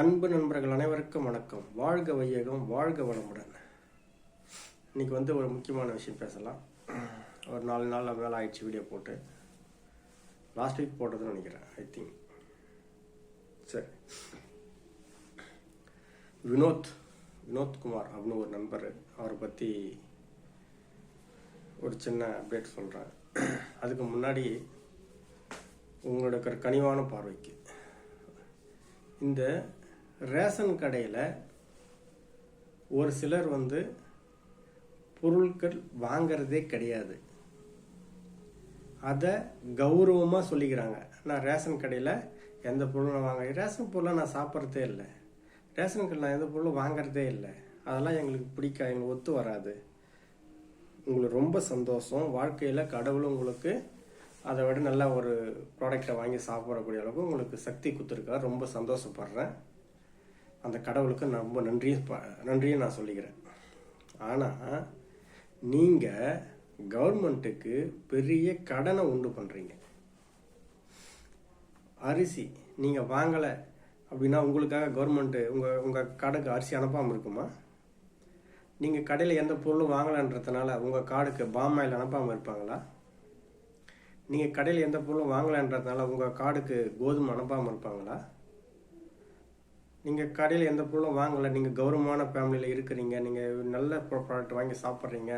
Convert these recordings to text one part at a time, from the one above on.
அன்பு நண்பர்கள் அனைவருக்கும் வணக்கம். வாழ்க வையகம், வாழ்க வளமுடன். இன்னைக்கு ஒரு முக்கியமான விஷயம் பேசலாம். ஒரு 4 நாள் மேலே ஆயிடுச்சு வீடியோ போட்டு. லாஸ்ட் வீக் போட்டதுன்னு நினைக்கிறேன், ஐ திங்க். சரி, வினோத்குமார் அப்படின்னு ஒரு நண்பர், அவரை பற்றி ஒரு சின்ன அப்டேட் சொல்கிறேன். அதுக்கு முன்னாடி உங்களோட கனிவான பார்வைக்கு, இந்த ரேஷன் கடையில் ஒரு சிலர் பொருட்கள் வாங்கிறதே கிடையாது. அதை கௌரவமாக சொல்லிக்கிறாங்க. நான் ரேஷன் கடையில் எந்த பொருளும் ரேஷன் பொருளை நான் சாப்பிட்றதே இல்லை, ரேஷன் கடையில் நான் எந்த பொருளும் வாங்கிறதே இல்லை, அதெல்லாம் எங்களுக்கு பிடிக்காது, எங்களுக்கு ஒத்து வராது. உங்களுக்கு ரொம்ப சந்தோஷம், வாழ்க்கையில் கடவுள் உங்களுக்கு அதை விட நல்ல ஒரு ப்ராடக்டை வாங்கி சாப்பிடக்கூடிய அளவுக்கு உங்களுக்கு சக்தி கொடுத்துருக்காரு. ரொம்ப சந்தோஷப்படுறேன். அந்த கடவுளுக்கு நான் ரொம்ப நன்றியும் நான் சொல்லிக்கிறேன். ஆனால் நீங்கள் கவர்மெண்ட்டுக்கு பெரிய கடனை உண்டு பண்ணுறீங்க. அரிசி நீங்கள் வாங்கலை அப்படின்னா உங்களுக்காக கவர்மெண்ட்டு உங்கள் கார்டுக்கு அரிசி அனுப்பாமல் இருக்குமா? நீங்கள் கடையில் எந்த பொருளும் வாங்கலைன்றதுனால உங்கள் கார்டுக்கு பாமாயில் அனுப்பாமல் இருப்பாங்களா? நீங்கள் கடையில் எந்த பொருளும் வாங்கலைன்றதுனால உங்கள் கார்டுக்கு கோதுமை அனுப்பாமல் இருப்பாங்களா? நீங்கள் கடையில் எந்த பொருளும் வாங்கலை, நீங்கள் கௌரவமான ஃபேமிலியில் இருக்கிறீங்க, நீங்கள் நல்ல ப்ராடக்ட் வாங்கி சாப்பிட்றீங்க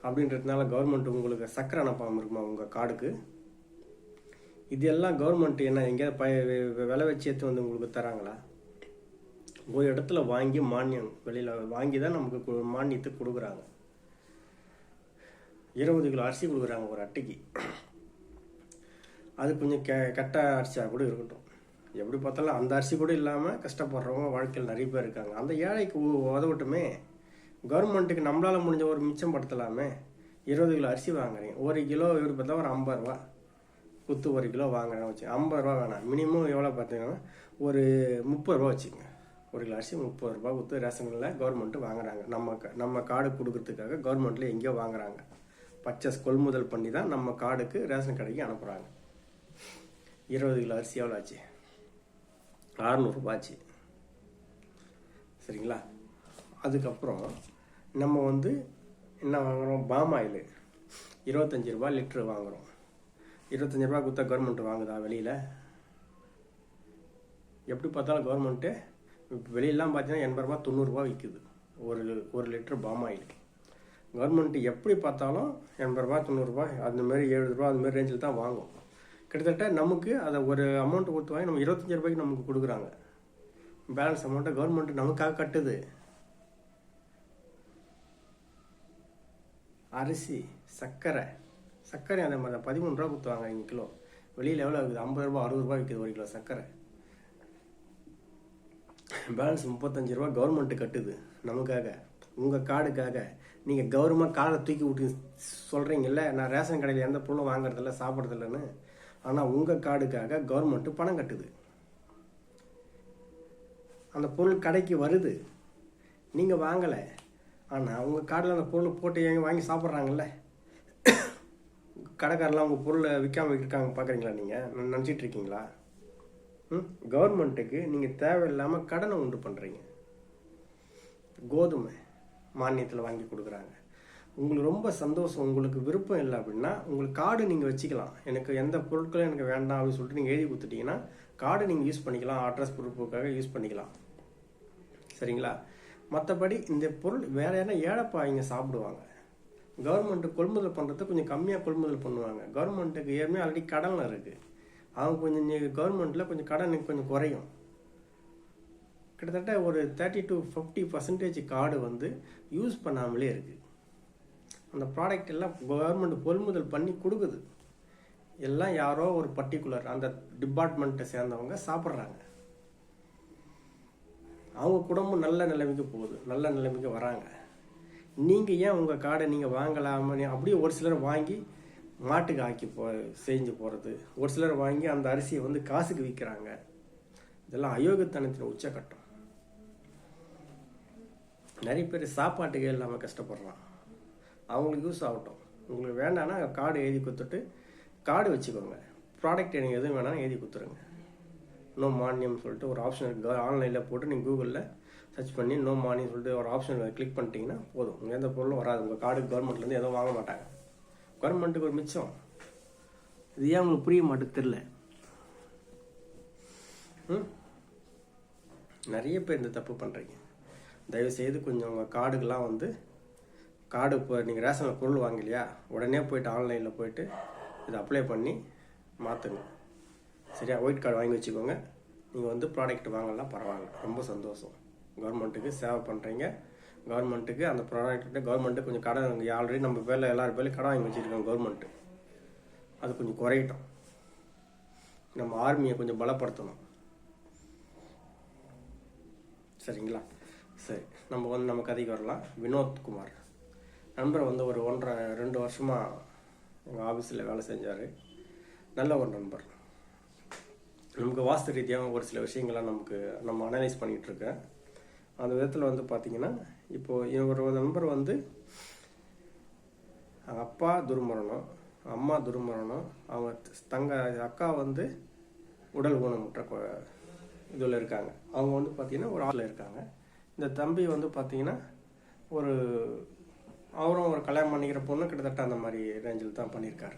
அப்படின்றதுனால கவர்மெண்ட் உங்களுக்கு சக்கரை அனுப்பாமல் இருக்குமா உங்கள் கார்டுக்கு? இதெல்லாம் கவர்மெண்ட் என்ன எங்கேயாவது விலை வச்சு எடுத்து உங்களுக்கு தராங்களா? ஒரு இடத்துல வாங்கி மானியம் வெளியில் வாங்கி தான் நமக்கு மானியத்துக்கு கொடுக்குறாங்க. 20 கிலோ அரிசி கொடுக்குறாங்க ஒரு அட்டைக்கு. அது கொஞ்சம் கெட்ட அரிசியாக கூட இருக்கட்டும். எப்படி பார்த்தாலும் அந்த அரிசி கூட இல்லாமல் கஷ்டப்படுறவங்க வாழ்க்கையில் நிறைய பேர் இருக்காங்க. அந்த ஏழைக்கு உதவட்டுமே. கவர்மெண்ட்டுக்கு நம்மளால் முடிஞ்ச ஒரு மிச்சம் படுத்தலாமே. 20 கிலோ அரிசி வாங்குறீங்க, 1 கிலோ எப்படி பார்த்தா ஒரு 50 ரூபா குத்து. 1 கிலோ வாங்குறேன் வச்சு 50 ரூபா வேணாம், மினிமம் எவ்வளோ பார்த்தீங்கன்னா ஒரு 30 ரூபா வச்சுக்கோங்க. 1 கிலோ அரிசி 30 ரூபா குத்து ரேஷனில் கவர்மெண்ட்டு வாங்குறாங்க. நம்ம கார்டு கொடுக்கறதுக்காக கவர்மெண்ட்டில் எங்கேயோ வாங்குறாங்க. பர்ச்சேஸ் கொள்முதல் பண்ணி தான் நம்ம கார்டுக்கு ரேஷன் கடைக்கு அனுப்புகிறாங்க. 20 கிலோ அரிசி எவ்வளோ ஆச்சு? 600 ரூபா ஆச்சு. சரிங்களா? அதுக்கப்புறம் நம்ம என்ன வாங்குகிறோம்? பாம் ஆயில் 25 ரூபா லிட்ரு வாங்குகிறோம். 25 ரூபா கொடுத்தா கவர்மெண்ட் வாங்குதா வெளியில்? எப்படி பார்த்தாலும் கவர்மெண்ட்டு வெளியெல்லாம் பார்த்தீங்கன்னா 80 ரூபா 90 ரூபா விற்குது ஒரு லிட்ரு பாம் ஆயில். கவர்மெண்ட்டு எப்படி பார்த்தாலும் 80 ரூபா 90 ரூபா அதுமாரி 70 ரூபா அதுமாரி ரேஞ்சில் தான் வாங்கும். கிட்டத்தட்ட நமக்கு அதை ஒரு அமௌண்ட்டு கொடுத்து வாங்கி நம்ம 25 ரூபாய்க்கு நமக்கு கொடுக்குறாங்க. பேலன்ஸ் அமௌண்ட்டை கவர்மெண்ட் நமக்காக கட்டுது. அரிசி சர்க்கரை அதே மாதிரி தான் 13 ரூபா கொடுத்துவாங்க இங்கே கிலோ. வெளியில் எவ்வளோ இருக்குது? 50 ரூபா 60 ரூபா விற்குது 1 கிலோ சர்க்கரை. பேலன்ஸ் 35 ரூபா கவர்மெண்ட்டு கட்டுது நமக்காக, உங்கள் கார்டுக்காக. நீங்கள் கவர்மெண்ட் கார்டை தூக்கி விட்டு சொல்கிறீங்கல்ல, நான் ரேஷன் கடையில் எந்த பொருளும் வாங்குறதில்ல சாப்பிட்றதில்லன்னு. ஆனால் உங்கள் கார்டுக்காக கவர்மெண்ட்டு பணம் கட்டுது. அந்த பொருள் கடைக்கு வருது, நீங்கள் வாங்கலை. ஆனால் உங்கள் கார்டில் அந்த பொருள் போட்டு வாங்கி சாப்பிட்றாங்கல்ல. கடைக்காரெலாம் உங்கள் பொருளை விற்காமல் இருக்காங்க பார்க்குறீங்களா? நீங்கள் நினச்சிட்டு இருக்கீங்களா? கவர்மெண்ட்டுக்கு நீங்கள் தேவையில்லாமல் கடனை உண்டு பண்ணுறீங்க. கோதுமை மானியத்தில் வாங்கி கொடுக்குறாங்க. உங்களுக்கு ரொம்ப சந்தோஷம். உங்களுக்கு விருப்பம் இல்லை அப்படின்னா உங்களுக்கு கார்டு நீங்கள் வச்சுக்கலாம். எனக்கு எந்த பொருட்களும் எனக்கு வேண்டாம் அப்படின்னு சொல்லிட்டு நீங்கள் எழுதி கொடுத்துட்டீங்கன்னா கார்டு நீங்கள் யூஸ் பண்ணிக்கலாம், அட்ரஸ் ப்ரூஃபுக்காக யூஸ் பண்ணிக்கலாம். சரிங்களா? மற்றபடி இந்த பொருள் வேறு யாரா ஏழைப்பா இங்கே சாப்பிடுவாங்க. கவர்மெண்ட்டு கொள்முதல் பண்ணுறது கொஞ்சம் கம்மியாக கொள்முதல் பண்ணுவாங்க. கவர்மெண்ட்டுக்கு ஏற்கனவே ஆல்ரெடி கடனில் இருக்குது. அவங்க கொஞ்சம் கவர்மெண்ட்டில் கொஞ்சம் கடன் கொஞ்சம் குறையும். கிட்டத்தட்ட ஒரு 30 to 50% கார்டு யூஸ் பண்ணாமலே இருக்குது. அந்த ப்ராடக்ட் எல்லாம் கவர்மெண்ட் கொள்முதல் பண்ணி கொடுக்குது. எல்லாம் யாரோ ஒரு பர்டிகுலர் அந்த டிபார்ட்மெண்ட்டை சேர்ந்தவங்க சாப்பிட்றாங்க. அவங்க குடும்பம் நல்ல நிலைமைக்கு போகுது, நல்ல நிலைமைக்கு வராங்க. நீங்கள் ஏன் உங்கள் கார்டை நீங்கள் வாங்கலாமே? அப்படியே ஒரு சிலர் வாங்கி மாட்டுக்கு ஆக்கி செஞ்சு போகிறது, ஒரு சிலர் வாங்கி அந்த அரிசியை காசுக்கு விற்கிறாங்க. இதெல்லாம் அயோக்கியத்தனத்தின் உச்சக்கட்டம். நிறைய பேர் சாப்பாட்டுக்கே இல்லாமல் கஷ்டப்படுறான். அவங்களுக்கு யூஸ் ஆகட்டும். உங்களுக்கு வேண்டாம்னா கார்டு எழுதி கொடுத்துட்டு கார்டு வச்சுக்கோங்க. ப்ராடக்ட் எனக்கு எதுவும் வேணாலும் எழுதி கொடுத்துருங்க. நோ மானியம் சொல்லிட்டு ஒரு ஆப்ஷன் இருக்குது. ஆன்லைனில் போட்டு நீங்கள் கூகுளில் சர்ச் பண்ணி நோ மானியம் சொல்லிட்டு ஒரு ஆப்ஷன் கிளிக் பண்ணிட்டீங்கன்னா போதும். உங்கள் எந்த பொருளும் வராது. உங்கள் கார்டு கவர்மெண்ட்லேருந்து எதுவும் வாங்க மாட்டாங்க. கவர்மெண்ட்டுக்கு ஒரு மிச்சம். இது ஏன் உங்களுக்கு புரிய மாட்டேது தெரில. நிறைய பேர் இந்த தப்பு பண்ணுறீங்க. தயவுசெய்து கொஞ்சம் உங்கள் கார்டுக்கெலாம் வந்து கார்டு இப்போ நீங்கள் ரேஷனில் பொருள் வாங்கலையா, உடனே போய்ட்டு ஆன்லைனில் போய்ட்டு இதை அப்ளை பண்ணி மாற்றுங்க. சரியா? ஒயிட் கார்டு வாங்கி வச்சுக்கோங்க. நீங்கள் வந்து ப்ராடக்ட் வாங்கலாம், பரவாயில்ல, ரொம்ப சந்தோஷம். கவர்மெண்ட்டுக்கு சேவை பண்ணுறீங்க. கவர்மெண்ட்டுக்கு அந்த ப்ராடக்ட்டு கவர்மெண்ட்டு கொஞ்சம் கடன் ஆல்ரெடி நம்ம பேரில் எல்லாரும் பேர்லையும் கடன் வாங்கி வச்சுருக்காங்க கவர்மெண்ட்டு. அது கொஞ்சம் குறையட்டும். நம்ம ஆர்மியை கொஞ்சம் பலப்படுத்தணும். சரிங்களா? சரி, நம்ம கதைக்கு வரலாம். வினோத்குமார் நண்பர் வந்து ஒரு 1.5-2 வருஷமாக எங்கள் ஆஃபீஸில் வேலை செஞ்சார். நல்ல ஒரு நண்பர். நமக்கு வாஸ்து ரீதியாக ஒரு சில விஷயங்கள்லாம் நம்ம அனலைஸ் பண்ணிகிட்ருக்கேன். அந்த விதத்தில் வந்து பார்த்திங்கன்னா, இப்போது ஒரு நண்பர் வந்து அப்பா துர்மரணம், அம்மா துர்மரணம், அவங்க அக்கா வந்து உடல் ஊனமுற்ற இதில் இருக்காங்க. அவங்க வந்து பார்த்திங்கன்னா ஒரு ஆளில் இருக்காங்க. இந்த தம்பி வந்து பார்த்திங்கன்னா அவரும் ஒரு கல்யாணம் பண்ணிக்கிற பொண்ணு கிட்டத்தட்ட அந்த மாதிரி ரேஞ்சில் தான் பண்ணியிருக்காரு.